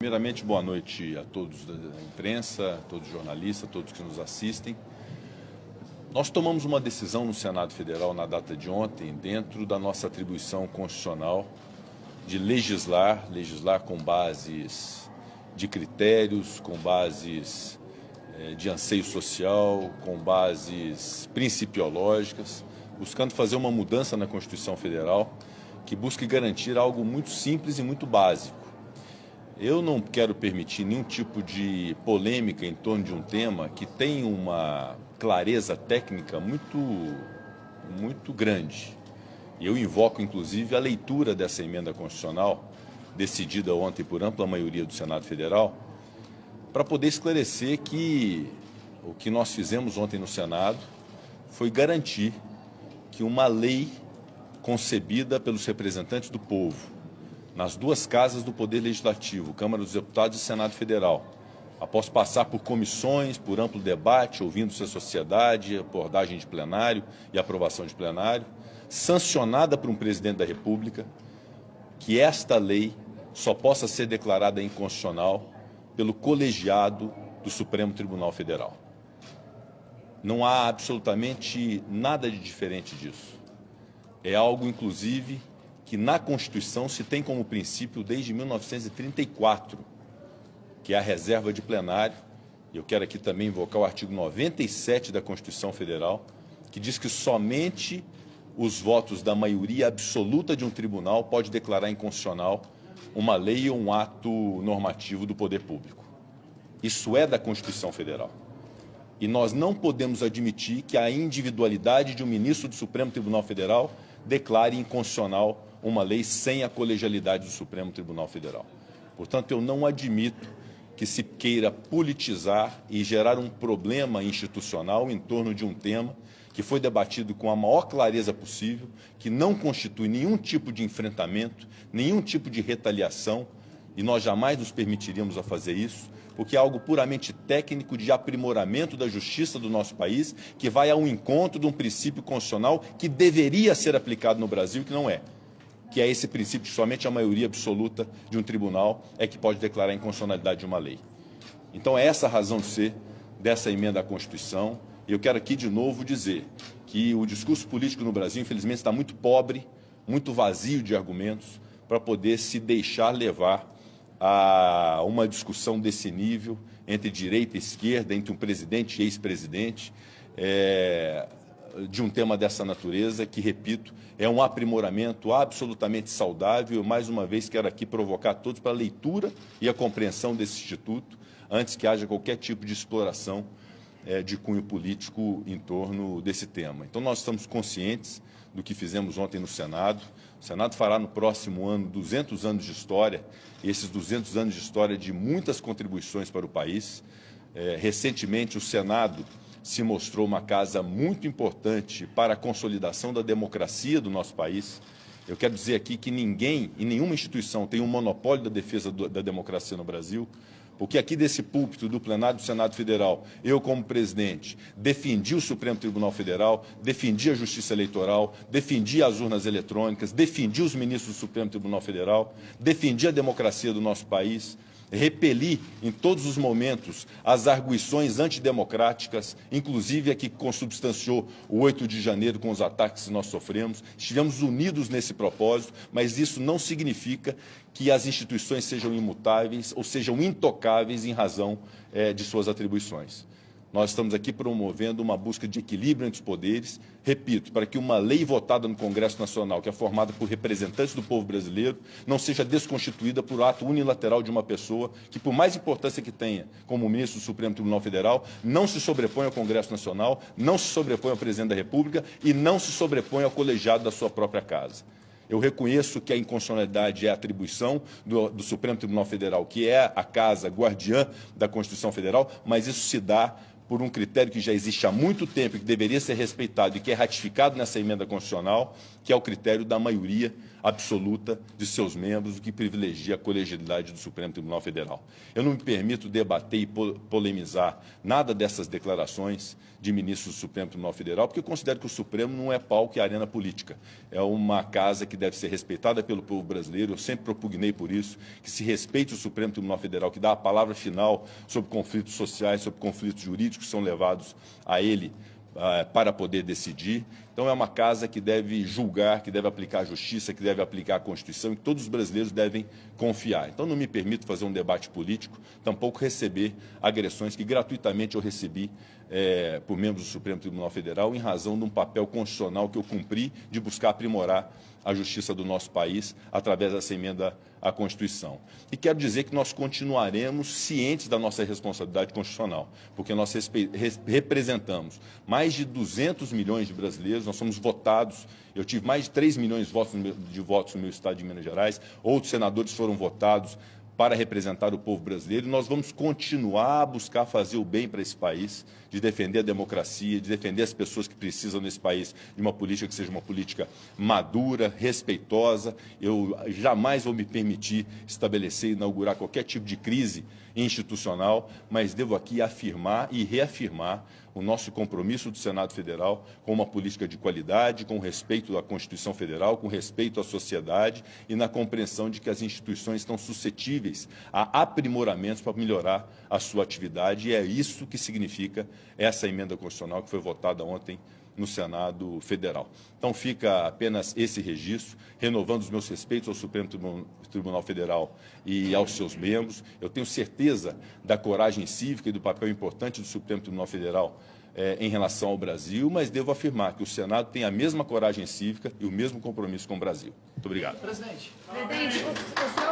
Primeiramente, boa noite a todos da imprensa, a todos os jornalistas, a todos que nos assistem. Nós tomamos uma decisão no Senado Federal na data de ontem, dentro da nossa atribuição constitucional de legislar com bases de critérios, com bases de anseio social, com bases principiológicas, buscando fazer uma mudança na Constituição Federal que busque garantir algo muito simples e muito básico. Eu não quero permitir nenhum tipo de polêmica em torno de um tema que tem uma clareza técnica muito grande. Eu invoco, inclusive, a leitura dessa emenda constitucional, decidida ontem por ampla maioria do Senado Federal, para poder esclarecer que o que nós fizemos ontem no Senado foi garantir que uma lei concebida pelos representantes do povo, nas duas casas do Poder Legislativo, Câmara dos Deputados e Senado Federal, após passar por comissões, por amplo debate, ouvindo-se a sociedade, abordagem de plenário e aprovação de plenário, sancionada por um presidente da República, que esta lei só possa ser declarada inconstitucional pelo colegiado do Supremo Tribunal Federal. Não há absolutamente nada de diferente disso. É algo, inclusive, que na Constituição se tem como princípio desde 1934, que é a reserva de plenário. Eu quero aqui também invocar o artigo 97 da Constituição Federal, que diz que somente os votos da maioria absoluta de um tribunal pode declarar inconstitucional uma lei ou um ato normativo do poder público. Isso é da Constituição Federal. E nós não podemos admitir que a individualidade de um ministro do Supremo Tribunal Federal declare inconstitucional uma lei sem a colegialidade do Supremo Tribunal Federal. Portanto, eu não admito que se queira politizar e gerar um problema institucional em torno de um tema que foi debatido com a maior clareza possível, que não constitui nenhum tipo de enfrentamento, nenhum tipo de retaliação, e nós jamais nos permitiríamos a fazer isso, porque é algo puramente técnico de aprimoramento da justiça do nosso país, que vai ao encontro de um princípio constitucional que deveria ser aplicado no Brasil, que não é. Que é esse princípio que somente a maioria absoluta de um tribunal é que pode declarar a inconstitucionalidade de uma lei. Então é essa a razão de ser dessa emenda à Constituição. E eu quero aqui de novo dizer que o discurso político no Brasil, infelizmente, está muito pobre, muito vazio de argumentos para poder se deixar levar a uma discussão desse nível entre direita e esquerda, entre um presidente e ex-presidente, de um tema dessa natureza, que, repito, é um aprimoramento absolutamente saudável. Eu, mais uma vez, quero aqui provocar todos para a leitura e a compreensão desse Instituto, antes que haja qualquer tipo de exploração de cunho político em torno desse tema. Então, nós estamos conscientes do que fizemos ontem no Senado. O Senado fará no próximo ano 200 anos de história, e esses 200 anos de história de muitas contribuições para o país. Recentemente, o Senado se mostrou uma casa muito importante para a consolidação da democracia do nosso país. Eu quero dizer aqui que ninguém e nenhuma instituição tem um monopólio da defesa da democracia no Brasil, porque aqui desse púlpito do plenário do Senado Federal, eu como presidente, defendi o Supremo Tribunal Federal, defendi a Justiça Eleitoral, defendi as urnas eletrônicas, defendi os ministros do Supremo Tribunal Federal, defendi a democracia do nosso país, repeli em todos os momentos as arguições antidemocráticas, inclusive a que consubstanciou o 8 de janeiro com os ataques que nós sofremos. Estivemos unidos nesse propósito, mas isso não significa que as instituições sejam imutáveis ou sejam intocáveis em razão de suas atribuições. Nós estamos aqui promovendo uma busca de equilíbrio entre os poderes, repito, para que uma lei votada no Congresso Nacional, que é formada por representantes do povo brasileiro, não seja desconstituída por ato unilateral de uma pessoa que, por mais importância que tenha como ministro do Supremo Tribunal Federal, não se sobrepõe ao Congresso Nacional, não se sobrepõe ao presidente da República e não se sobrepõe ao colegiado da sua própria casa. Eu reconheço que a inconstitucionalidade é a atribuição do Supremo Tribunal Federal, que é a casa guardiã da Constituição Federal, mas isso se dá por um critério que já existe há muito tempo e que deveria ser respeitado e que é ratificado nessa emenda constitucional, que é o critério da maioria absoluta de seus membros, o que privilegia a colegialidade do Supremo Tribunal Federal. Eu não me permito debater e polemizar nada dessas declarações de ministros do Supremo Tribunal Federal, porque eu considero que o Supremo não é palco e arena política. É uma casa que deve ser respeitada pelo povo brasileiro, eu sempre propugnei por isso, que se respeite o Supremo Tribunal Federal, que dá a palavra final sobre conflitos sociais, sobre conflitos jurídicos que são levados a ele para poder decidir. Então é uma casa que deve julgar, que deve aplicar a justiça, que deve aplicar a Constituição e que todos os brasileiros devem confiar. Então não me permito fazer um debate político, tampouco receber agressões que gratuitamente eu recebi por membros do Supremo Tribunal Federal em razão de um papel constitucional que eu cumpri de buscar aprimorar a justiça do nosso país através dessa emenda à Constituição. E quero dizer que nós continuaremos cientes da nossa responsabilidade constitucional, porque nós representamos mais de 200 milhões de brasileiros, nós somos votados, eu tive mais de 3 milhões de votos no meu estado de Minas Gerais, outros senadores foram votados para representar o povo brasileiro, e nós vamos continuar a buscar fazer o bem para esse país, de defender a democracia, de defender as pessoas que precisam nesse país de uma política que seja uma política madura, respeitosa. Eu jamais vou me permitir estabelecer e inaugurar qualquer tipo de crise institucional, mas devo aqui afirmar e reafirmar o nosso compromisso do Senado Federal com uma política de qualidade, com respeito à Constituição Federal, com respeito à sociedade e na compreensão de que as instituições estão suscetíveis a aprimoramentos para melhorar a sua atividade, e é isso que significa essa emenda constitucional que foi votada ontem no Senado Federal. Então fica apenas esse registro, renovando os meus respeitos ao Supremo Tribunal Federal e aos seus membros. Eu tenho certeza da coragem cívica e do papel importante do Supremo Tribunal Federal em relação ao Brasil, mas devo afirmar que o Senado tem a mesma coragem cívica e o mesmo compromisso com o Brasil. Muito obrigado. Presidente, o senhor